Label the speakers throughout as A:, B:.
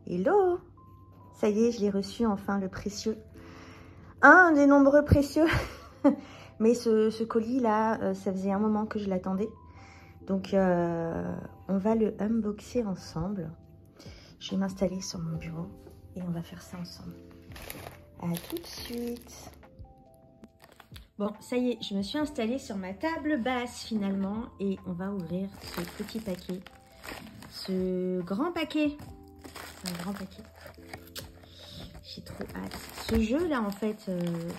A: Hello! Ça y est, je l'ai reçu enfin, le précieux. Un des nombreux précieux. Mais ce colis-là, ça faisait un moment que je l'attendais. Donc, on va le unboxer ensemble. Je vais m'installer sur mon bureau et on va faire ça ensemble. À tout de suite. Bon, ça y est, je me suis installée sur ma table basse finalement. Et on va ouvrir ce petit paquet. Ce grand paquet. Un grand paquet. J'ai trop hâte. Ce jeu là en fait,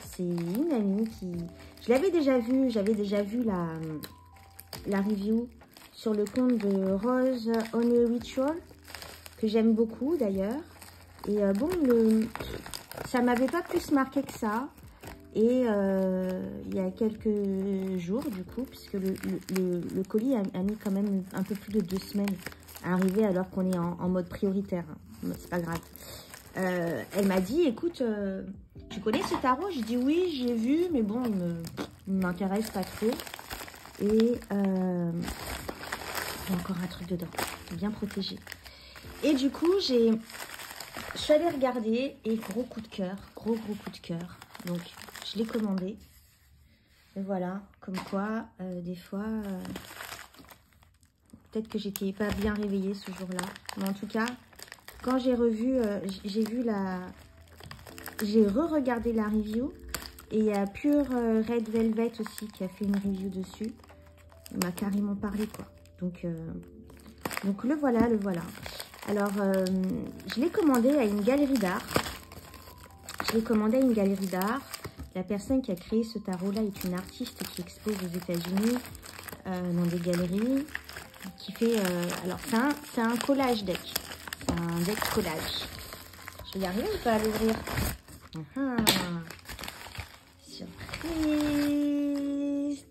A: c'est une amie qui... Je l'avais déjà vu, j'avais déjà vu la review sur le compte de Rose on a Ritual, que j'aime beaucoup d'ailleurs. Et bon, ça m'avait pas plus marqué que ça. Et il y a quelques jours du coup, puisque le colis a mis quand même un peu plus de 2 semaines à arriver alors qu'on est en mode prioritaire. C'est pas grave. Elle m'a dit, écoute, tu connais ce tarot? Je dis oui, j'ai vu, mais bon, il ne m'intéresse pas trop. Et il y a encore un truc dedans, bien protégé. Et du coup, je suis allée regarder et gros coup de cœur, gros coup de cœur. Donc, je l'ai commandé. Et voilà, comme quoi, des fois, peut-être que j'étais pas bien réveillée ce jour-là. Mais en tout cas, quand j'ai revu, j'ai re-regardé la review. Et il y a Pure Red Velvet aussi qui a fait une review dessus. Il m'a carrément parlé, quoi. Donc le voilà, le voilà. Alors, je l'ai commandé à une galerie d'art. La personne qui a créé ce tarot-là est une artiste qui expose aux États-Unis dans des galeries. Qui fait... alors, c'est un collage deck. C'est un deck collage. Je vais y arriver ou pas à l'ouvrir? Surprise!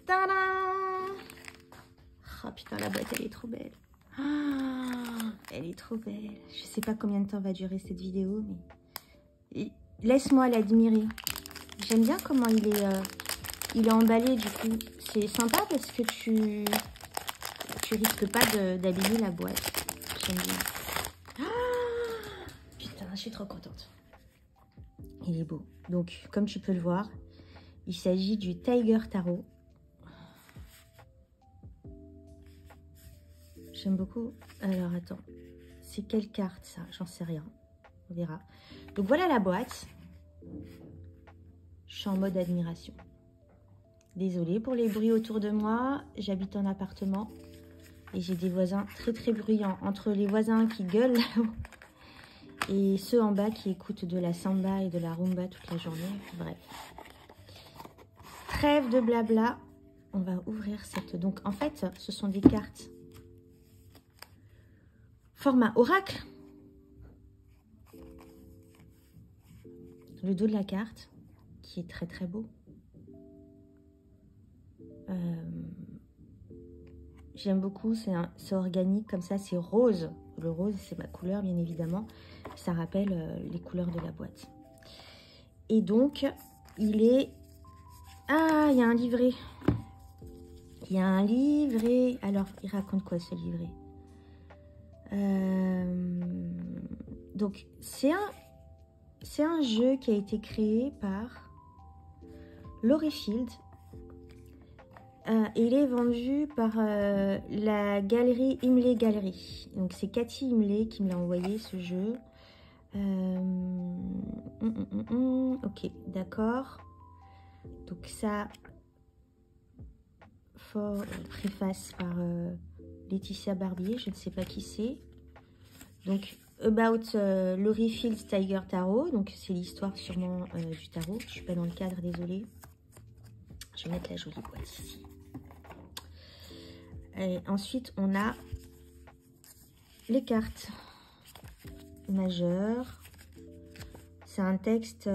A: Tadam! Oh putain, la boîte, elle est trop belle. Elle est trop belle. Je sais pas combien de temps va durer cette vidéo, mais laisse-moi l'admirer. J'aime bien comment il est emballé du coup. C'est sympa parce que tu risques pas d'abîmer la boîte. J'aime bien. Putain, je suis trop contente. Il est beau. Donc, comme tu peux le voir, il s'agit du Tiger Tarot. J'aime beaucoup. Alors, attends. C'est quelle carte, ça? J'en sais rien. On verra. Donc, voilà la boîte. Je suis en mode admiration. Désolée pour les bruits autour de moi. J'habite en appartement. Et j'ai des voisins très bruyants. Entre les voisins qui gueulent là-haut et ceux en bas qui écoutent de la samba et de la rumba toute la journée. Bref. Trêve de blabla. On va ouvrir cette... Donc, en fait, ce sont des cartes format oracle. Le dos de la carte, qui est très beau. J'aime beaucoup, c'est organique comme ça, c'est rose. Le rose, c'est ma couleur, bien évidemment. Ça rappelle les couleurs de la boîte. Et donc, il est... Ah, il y a un livret. Il y a un livret. Alors, il raconte quoi, ce livret? Donc, c'est un jeu qui a été créé par Laurie Field. Il est vendu par la galerie Imlay Galerie. Donc, c'est Cathy Imlay qui me l'a envoyé, ce jeu. Ok, d'accord. Donc, ça, préface par Laetitia Barbier, je ne sais pas qui c'est. Donc, About Laurie Field Tiger Tarot. Donc, c'est l'histoire sûrement du tarot. Je ne suis pas dans le cadre, désolée. Je vais mettre la jolie boîte ici. Et ensuite, on a les cartes majeures. C'est un texte...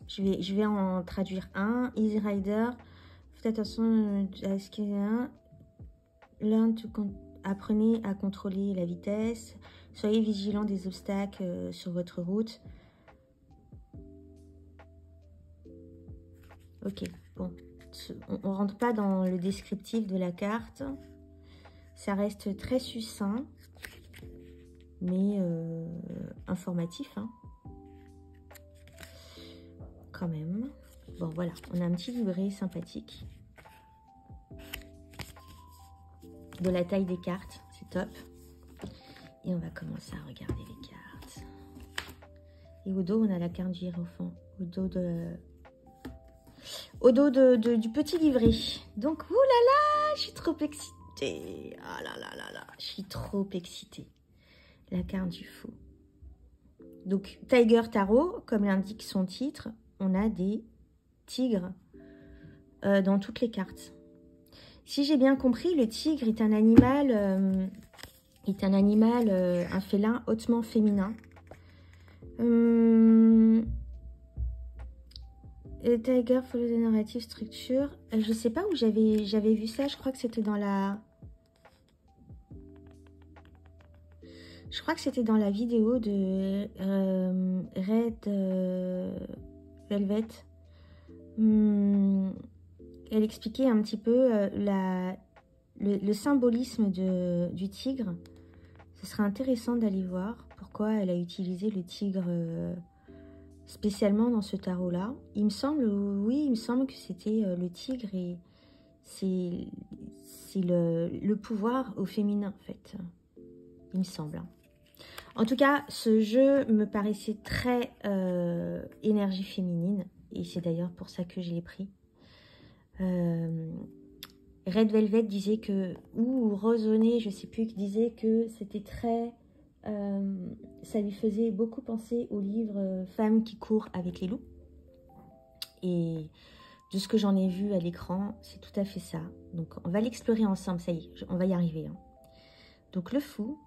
A: je vais en traduire un. Easy Rider. Faites attention à ce qu'il y a. Apprenez à contrôler la vitesse. Soyez vigilant des obstacles sur votre route. Ok, bon. On rentre pas dans le descriptif de la carte. Ça reste très succinct. mais informatif, hein. Quand même. Bon, voilà, on a un petit livret sympathique. De la taille des cartes, c'est top. Et on va commencer à regarder les cartes. Et au dos, on a la carte du hiérophant. Au dos du petit livret. Donc, oulala, je suis trop excitée. Ah là là là là, je suis trop excitée. La carte du fou. Donc, Tiger Tarot, comme l'indique son titre, on a des tigres dans toutes les cartes. Si j'ai bien compris, le tigre est un animal, un félin hautement féminin. Tiger follow the narrative structure. Je sais pas où j'avais vu ça. Je crois que c'était dans la. Je crois que c'était dans la vidéo de Red Velvet. Elle expliquait un petit peu le symbolisme du tigre. Ce serait intéressant d'aller voir pourquoi elle a utilisé le tigre spécialement dans ce tarot-là. Il me semble, oui, il me semble que c'était le tigre et c'est le pouvoir au féminin, en fait. Il me semble. En tout cas, ce jeu me paraissait très énergie féminine et c'est d'ailleurs pour ça que je l'ai pris. Red Velvet disait que, ou Rosaunay, je sais plus, qui disait que c'était très... ça lui faisait beaucoup penser au livre Femmes qui courent avec les loups. Et de ce que j'en ai vu à l'écran, c'est tout à fait ça. Donc on va l'explorer ensemble, ça y est, on va y arriver. Hein. Donc le fou.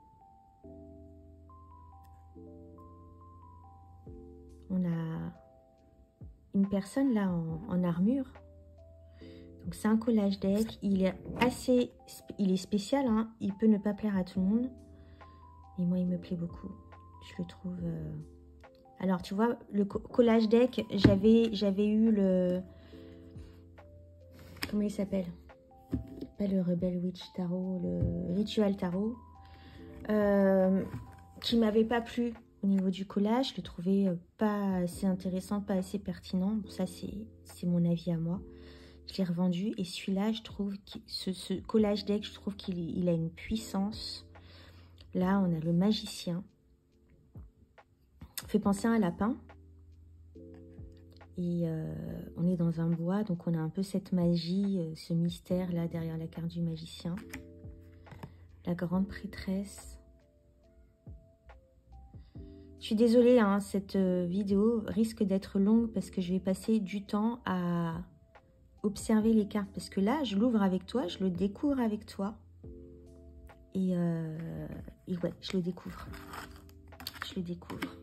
A: On a une personne là en armure. Donc c'est un collage deck, il est spécial, hein. Il peut ne pas plaire à tout le monde. Et moi il me plaît beaucoup. Je le trouve... Alors tu vois, le collage deck, j'avais eu le... Comment il s'appelle? Pas le Rebel Witch Tarot, le Ritual Tarot. Qui m'avait pas plu au niveau du collage. Je le trouvais pas assez intéressant, pas assez pertinent. Bon, ça c'est mon avis à moi. Je l'ai revendu et celui-là, je trouve que ce collage deck, je trouve qu'il a une puissance. Là, on a le magicien. Fait penser à un lapin. Et on est dans un bois, donc on a un peu cette magie, ce mystère là derrière la carte du magicien. La grande prêtresse. Je suis désolée, hein, cette vidéo risque d'être longue parce que je vais passer du temps à observer les cartes. Parce que là, je l'ouvre avec toi, je le découvre avec toi. Et ouais, je le découvre. Je le découvre.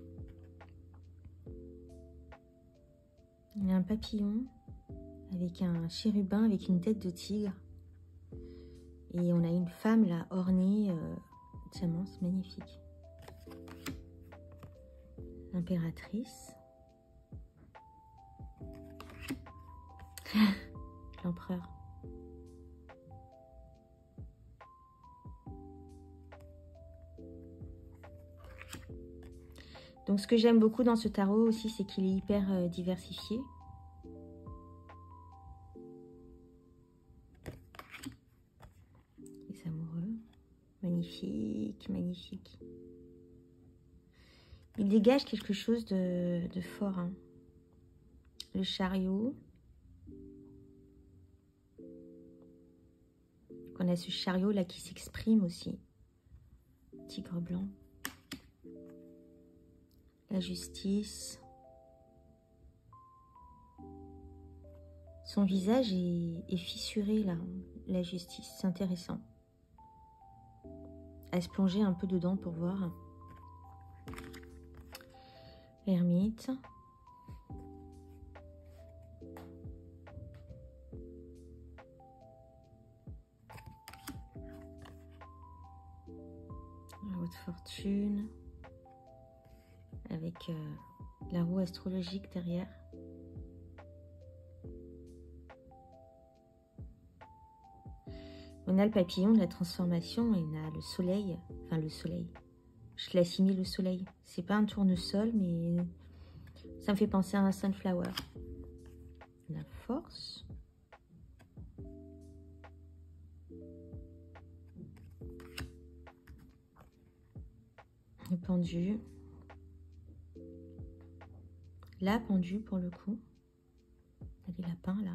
A: Il y a un papillon avec un chérubin avec une tête de tigre. Et on a une femme là ornée. Tiens, c'est magnifique. L'impératrice. L'empereur. Donc ce que j'aime beaucoup dans ce tarot aussi, c'est qu'il est hyper diversifié. Les amoureux. Magnifique, magnifique. Il dégage quelque chose de fort. Hein. Le chariot. On a ce chariot là qui s'exprime aussi. Tigre blanc. La justice. Son visage est fissuré là. La justice, c'est intéressant. À se plonger un peu dedans pour voir. L'ermite. La haute fortune. Avec la roue astrologique derrière. On a le papillon de la transformation et on a le soleil. Enfin le soleil. Je l'assimile au soleil. C'est pas un tournesol, mais ça me fait penser à un sunflower. La force. Le pendu. La pendue pour le coup. Il y a des lapins là.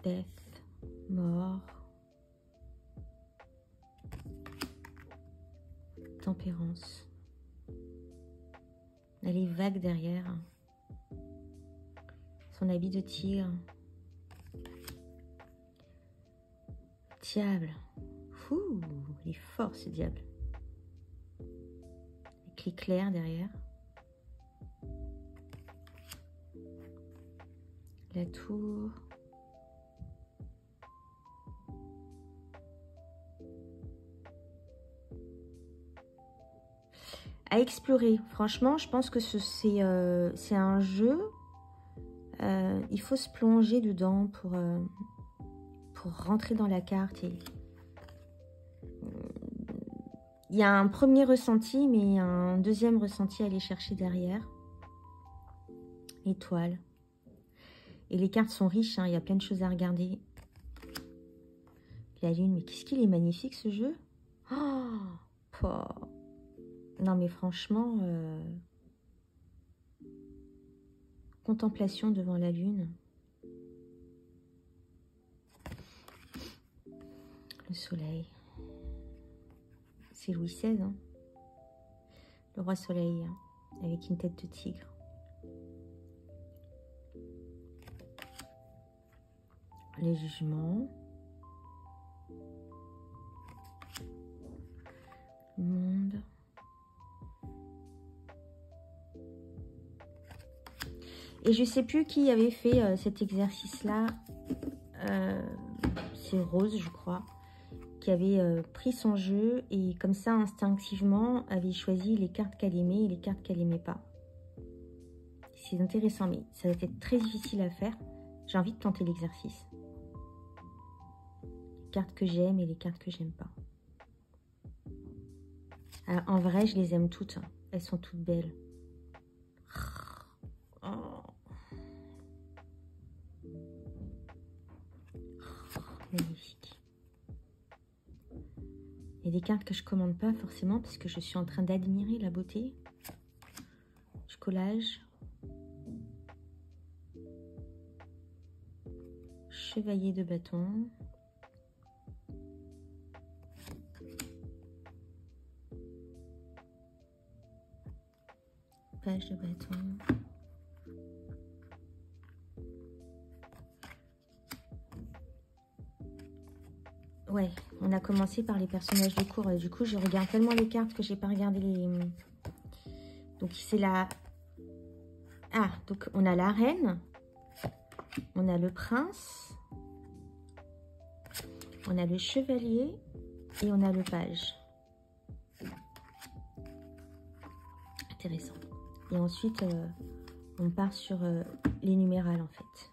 A: Death. Mort. Tempérance. Elle est vague derrière. Son habit de tigre. Diable. Ouh, il est fort ce diable. Avec l'éclair derrière. La tour. À explorer. Franchement, je pense que c'est un jeu. Il faut se plonger dedans pour rentrer dans la carte. Et... il y a un premier ressenti, mais il y a un deuxième ressenti à aller chercher derrière. Étoile. Et les cartes sont riches, hein, il y a plein de choses à regarder. La lune, mais qu'est-ce qu'il est magnifique ce jeu. Oh, non mais franchement, contemplation devant la lune. Le soleil. C'est Louis XVI, hein. Le roi soleil, hein, avec une tête de tigre. Les jugements. Le monde. Et je sais plus qui avait fait cet exercice-là. C'est Rose, je crois, qui avait pris son jeu et comme ça, instinctivement, avait choisi les cartes qu'elle aimait et les cartes qu'elle n'aimait pas. C'est intéressant, mais ça va être très difficile à faire. J'ai envie de tenter l'exercice. Les cartes que j'aime et les cartes que j'aime pas. Alors, en vrai, je les aime toutes. Elles sont toutes belles. Oh. Magnifique. Il y a des cartes que je commande pas forcément parce que je suis en train d'admirer la beauté. Je collage. Chevalier de bâton. Page de bâton. Ouais, on a commencé par les personnages de cours. Du coup, je regarde tellement les cartes que j'ai pas regardé les... Donc, c'est la... Ah, donc on a la reine. On a le prince. On a le chevalier. Et on a le page. Intéressant. Et ensuite, on part sur les numérales, en fait.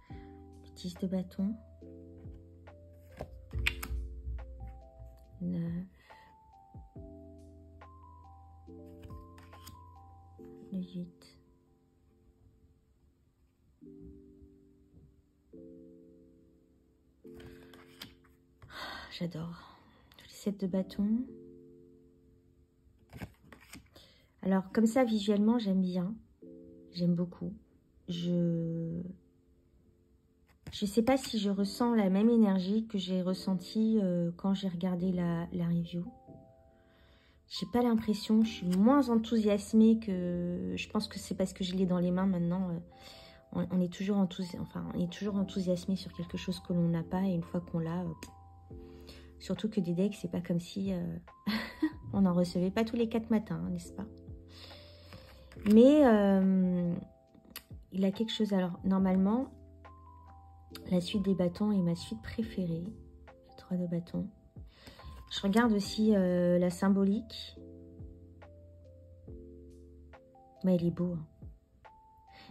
A: Le 10 de bâton. 9. Le 8. J'adore. Le 7 de bâton. Alors, comme ça, visuellement, j'aime bien. J'aime beaucoup. Je sais pas si je ressens la même énergie que j'ai ressentie quand j'ai regardé la review. J'ai pas l'impression, je suis moins enthousiasmée que... Je pense que c'est parce que je l'ai dans les mains maintenant. On est toujours enthousiasmé sur quelque chose que l'on n'a pas. Et une fois qu'on l'a... surtout que des decks, c'est pas comme si on n'en recevait pas tous les 4 matins, hein, n'est-ce pas? Mais il a quelque chose... Alors, normalement, la suite des bâtons est ma suite préférée. Le 3 de bâtons. Je regarde aussi la symbolique. Mais il est beau. Hein.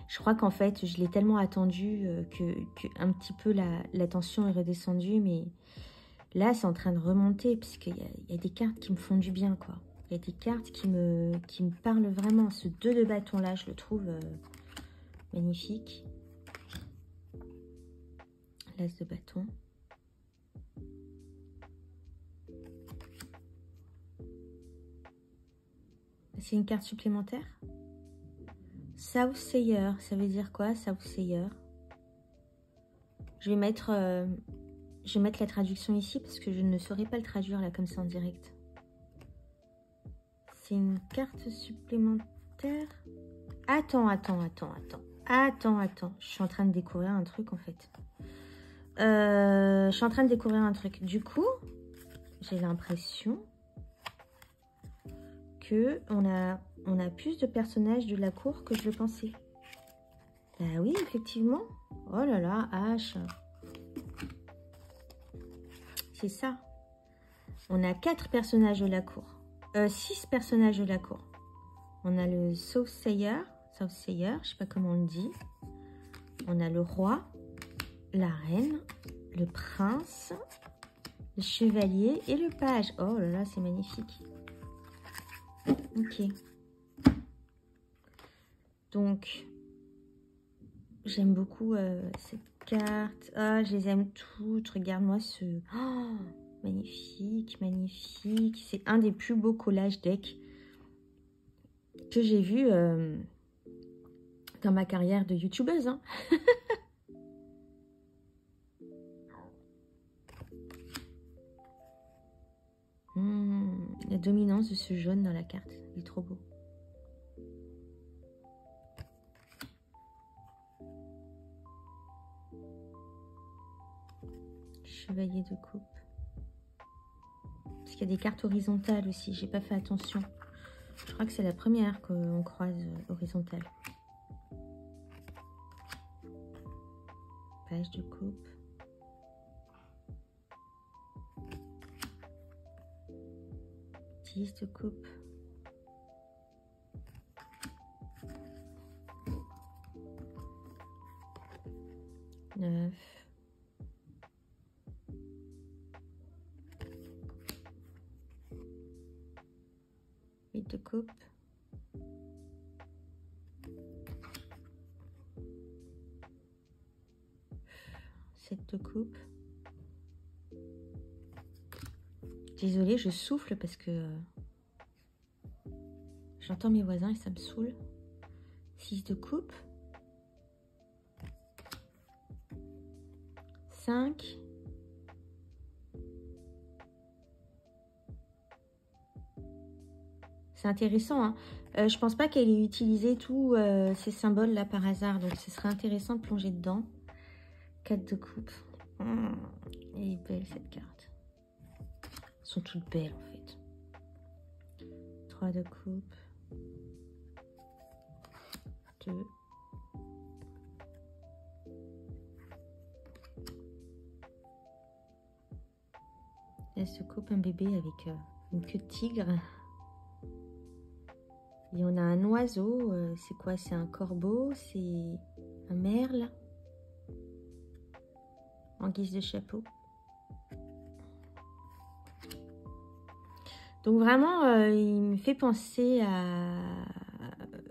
A: Je crois qu'en fait, je l'ai tellement attendu que un petit peu la tension est redescendue. Mais Là, c'est en train de remonter, puisqu'il y a des cartes qui me font du bien, quoi. Il y a des cartes qui me parlent vraiment. Ce 2 de bâton là, je le trouve magnifique. L'as de bâton. C'est une carte supplémentaire. Soothsayer, ça veut dire quoi, Soothsayer? Je vais mettre la traduction ici parce que je ne saurais pas le traduire là comme ça en direct. C'est une carte supplémentaire. Attends. Je suis en train de découvrir un truc en fait. Du coup, j'ai l'impression que on a plus de personnages de la cour que je le pensais. Bah oui, effectivement. Oh là là, H. C'est ça. On a 4 personnages de la cour. 6 personnages de la cour. On a le Soothsayer, je sais pas comment on le dit. On a le roi, la reine, le prince, le chevalier et le page. Oh là là, c'est magnifique. Ok. Donc, j'aime beaucoup cette carte. Ah, je les aime toutes. Regarde-moi ce... Oh, magnifique, magnifique. C'est un des plus beaux collages deck que j'ai vu dans ma carrière de youtubeuse. Hein. La dominance de ce jaune dans la carte, il est trop beau. Chevalier de coupe. Parce qu'il y a des cartes horizontales aussi, j'ai pas fait attention. Je crois que c'est la première qu'on croise horizontale. Page de coupe. De coupe. Neuf. Huit de coupe. Sept de coupe. Désolée, je souffle parce que j'entends mes voisins et ça me saoule. 6 de coupe. 5. C'est intéressant. Hein. Je pense pas qu'elle ait utilisé tous ces symboles là par hasard. Donc ce serait intéressant de plonger dedans. 4 de coupe. Elle est belle cette carte. Elles sont toutes belles en fait. 3 de coupe. 2. Elle se coupe un bébé avec une queue de tigre. Et on a un oiseau. C'est quoi? C'est un corbeau? C'est un merle? En guise de chapeau. Donc vraiment, il me fait penser à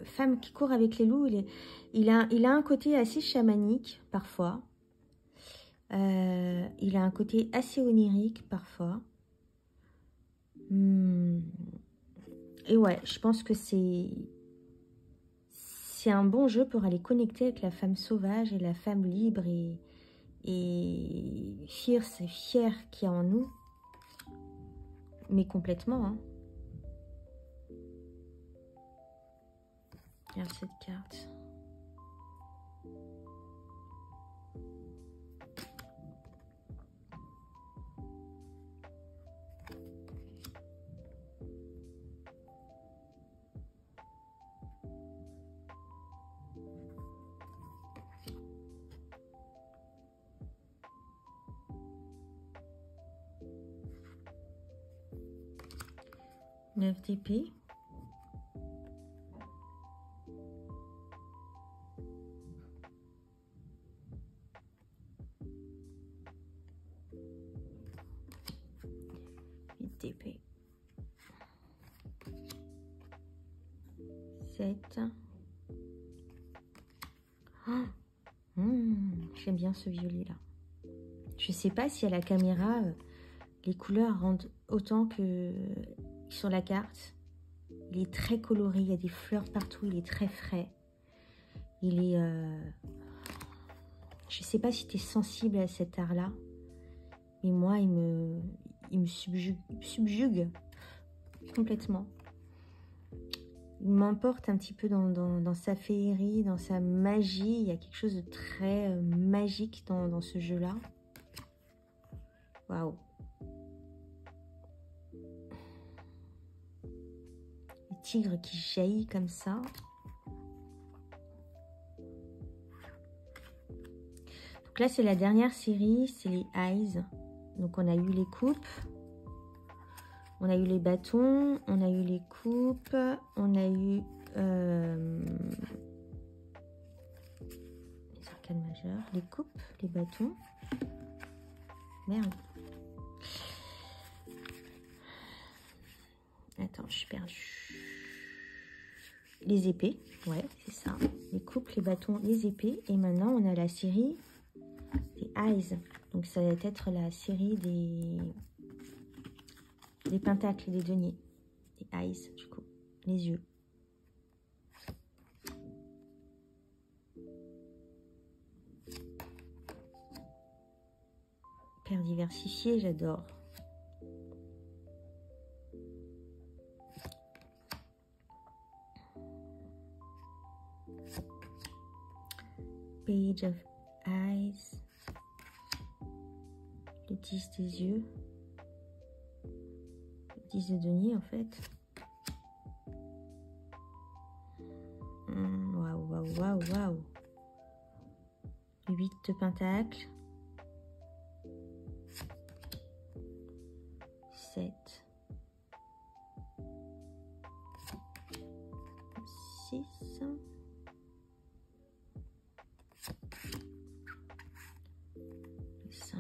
A: Femme qui court avec les loups. Il a un côté assez chamanique parfois. Il a un côté assez onirique parfois. Et ouais, je pense que c'est un bon jeu pour aller connecter avec la femme sauvage et la femme libre et fierce et fière qu'il y a en nous. Mais complètement. Hein. Regarde cette carte. Neuf d'épée. d'épée. 7. Oh, j'aime bien ce violet là. Je sais pas si à la caméra les couleurs rendent autant que sur la carte. Il est très coloré, il y a des fleurs partout, il est très frais. Il est... Je sais pas si tu es sensible à cet art là, mais moi il me subjugue complètement. Il m'emporte un petit peu dans sa féerie, dans sa magie. Il y a quelque chose de très magique dans ce jeu-là. Waouh! Les tigres qui jaillissent comme ça. Donc là, c'est la dernière série, c'est les Eyes. Donc on a eu les coupes. On a eu les bâtons, on a eu les coupes, on a eu les arcanes majeures, les coupes, les bâtons. Merde. Attends, je suis perdue. Les épées, ouais, c'est ça. Les coupes, les bâtons, les épées. Et maintenant, on a la série des Eyes. Donc ça va être la série des pentacles, des deniers, des eyes, du coup, les yeux. Paire diversifiée, j'adore. Page of Eyes. Le 10 des yeux. 10 de denier en fait. Waouh, waouh, waouh, waouh. 8 de pentacle. 7. 6. 5.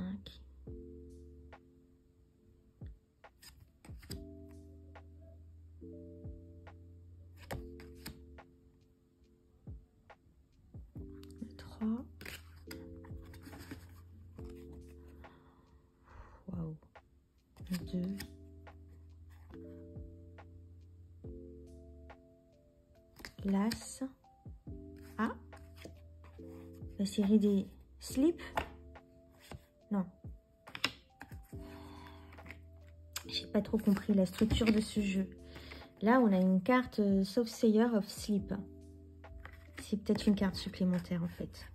A: 3. Waouh. 2. L'as. Ah. La série des slips. Non. J'ai pas trop compris la structure de ce jeu. Là, on a une carte Soothsayer of Sleep. C'est peut-être une carte supplémentaire en fait.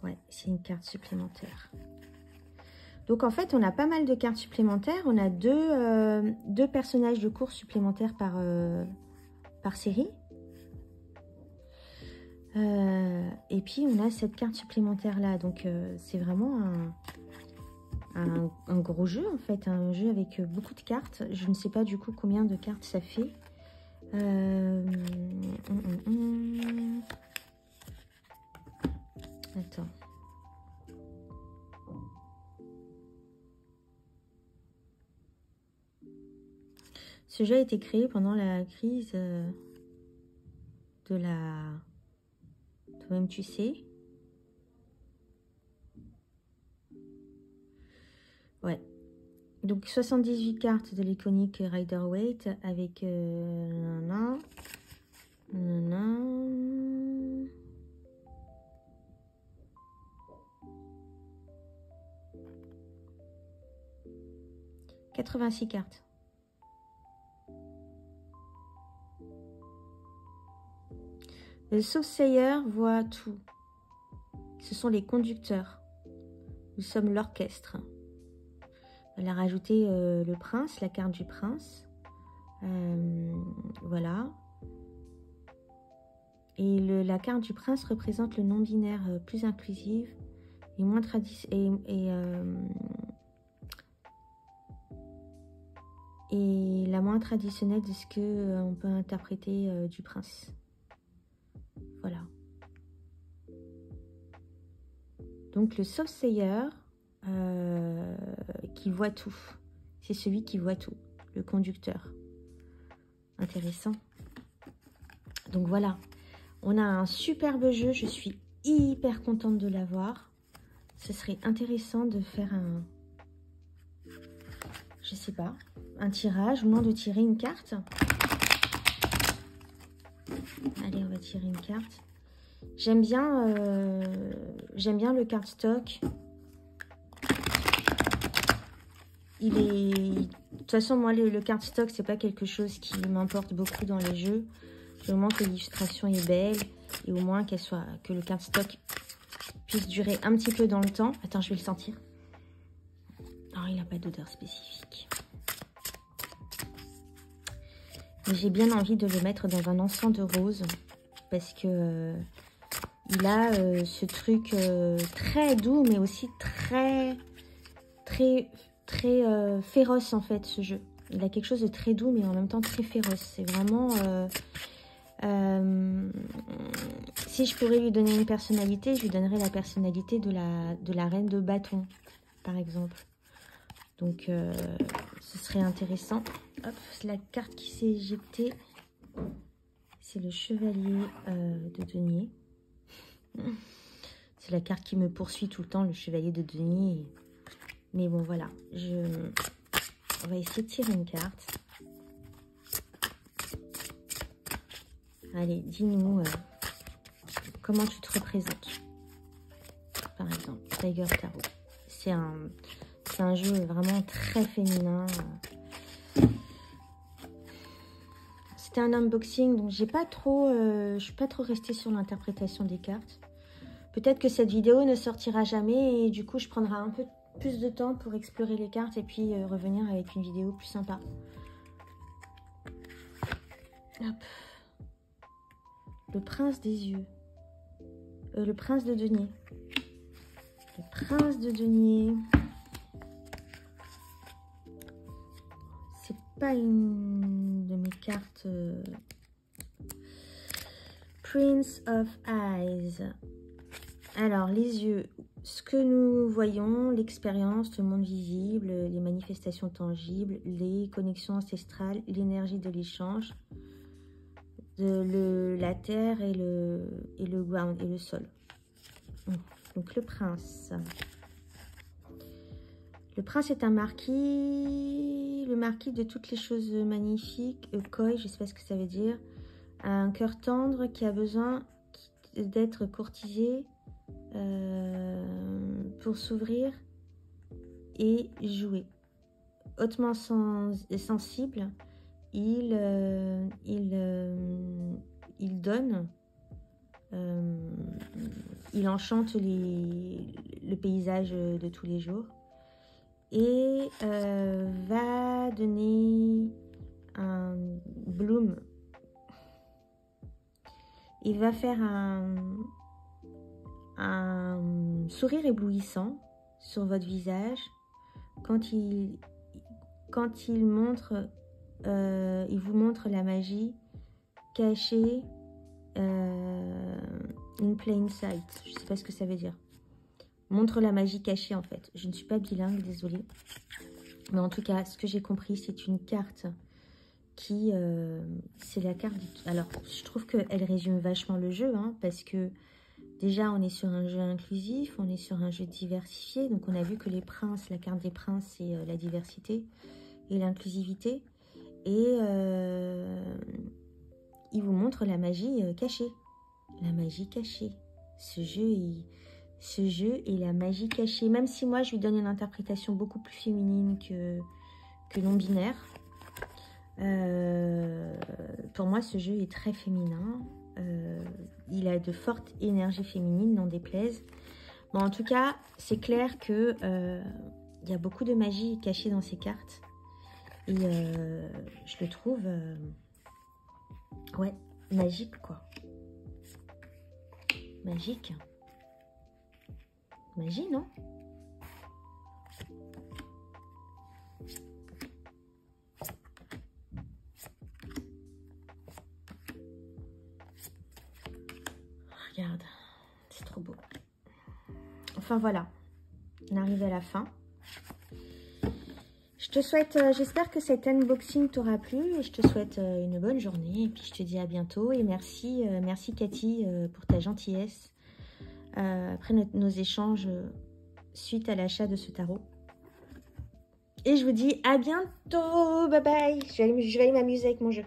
A: Ouais, c'est une carte supplémentaire. Donc en fait, on a pas mal de cartes supplémentaires. On a deux personnages de course supplémentaires par série. Et puis on a cette carte supplémentaire là. Donc c'est vraiment un gros jeu en fait. Un jeu avec beaucoup de cartes. Je ne sais pas du coup combien de cartes ça fait. Attends. Ce jeu a été créé pendant la crise de la... Toi-même tu sais. Ouais. Donc 78 cartes de l'iconique Rider-Waite avec... nanana, nanana. « 86 cartes. Le Soothsayer voit tout. Ce sont les conducteurs. Nous sommes l'orchestre. Elle a rajouté le prince, la carte du prince. Voilà. Et la carte du prince représente le non-binaire plus inclusif et moins et la moins traditionnelle de ce que on peut interpréter du prince. Voilà. Donc le Soothsayer qui voit tout, C'est celui qui voit tout, le conducteur. Intéressant. Donc voilà, on a un superbe jeu, je suis hyper contente de l'avoir. Ce serait intéressant de faire un, je sais pas, un tirage, ou non, de tirer une carte. Allez, on va tirer une carte. J'aime bien le cardstock. Il est... De toute façon, moi, le cardstock, c'est pas quelque chose qui m'importe beaucoup dans les jeux. Du moment que l'illustration est belle et au moins que le cardstock puisse durer un petit peu dans le temps. Attends, je vais le sentir. Non, il n'a pas d'odeur spécifique. Mais j'ai bien envie de le mettre dans un encens de rose parce que il a ce truc très doux, mais aussi très féroce en fait, ce jeu. Il a quelque chose de très doux, mais en même temps très féroce. C'est vraiment... si je pourrais lui donner une personnalité, je lui donnerais la personnalité de la reine de bâton, par exemple. Donc, ce serait intéressant. Hop, la carte qui s'est éjectée, c'est le chevalier de denier. C'est la carte qui me poursuit tout le temps, le chevalier de denier. Mais bon, voilà. On va essayer de tirer une carte. Allez, dis-nous comment tu te représentes. Par exemple, Tiger Tarot. C'est un jeu vraiment très féminin. C'était un unboxing, donc je suis pas trop restée sur l'interprétation des cartes. Peut-être que cette vidéo ne sortira jamais et du coup je prendrai un peu plus de temps pour explorer les cartes et puis revenir avec une vidéo plus sympa. Hop. Le prince des yeux. Le prince de denier. Le prince de denier. C'est pas une de mes cartes. Prince of Eyes. Alors, les yeux. Ce que nous voyons, l'expérience, le monde visible, les manifestations tangibles, les connexions ancestrales, l'énergie de l'échange, la terre et le ground et le sol. Donc le prince. Le prince est un marquis, le marquis de toutes les choses magnifiques, koi, je ne sais pas ce que ça veut dire, un cœur tendre qui a besoin d'être courtisé pour s'ouvrir et jouer. Hautement sensible, il donne, il enchante le paysage de tous les jours et va donner un bloom. Il va faire un sourire éblouissant sur votre visage quand il montre, il vous montre la magie cachée in plain sight. Je ne sais pas ce que ça veut dire. Montre la magie cachée en fait. Je ne suis pas bilingue, désolée. Mais en tout cas, ce que j'ai compris, c'est une carte qui... c'est la carte... Alors, je trouve qu'elle résume vachement le jeu, hein, parce que déjà, on est sur un jeu inclusif, on est sur un jeu diversifié. Donc, on a vu que les princes, la carte des princes, c'est la diversité et l'inclusivité. Et il vous montre la magie cachée. La magie cachée. Ce jeu est la magie cachée. Même si moi, je lui donne une interprétation beaucoup plus féminine que non-binaire. Pour moi, ce jeu est très féminin. Il a de fortes énergies féminines, n'en déplaise. Bon, en tout cas, c'est clair que il y a beaucoup de magie cachée dans ces cartes. Et je le trouve ouais, magique, quoi. Magique. Magie, non? Regarde, c'est trop beau. Enfin voilà, on arrive à la fin. Je te souhaite, j'espère que cet unboxing t'aura plu et je te souhaite une bonne journée. Et puis je te dis à bientôt et merci, merci Cathy pour ta gentillesse après nos échanges suite à l'achat de ce tarot. Et je vous dis à bientôt, bye bye. Je vais aller m'amuser avec mon jeu.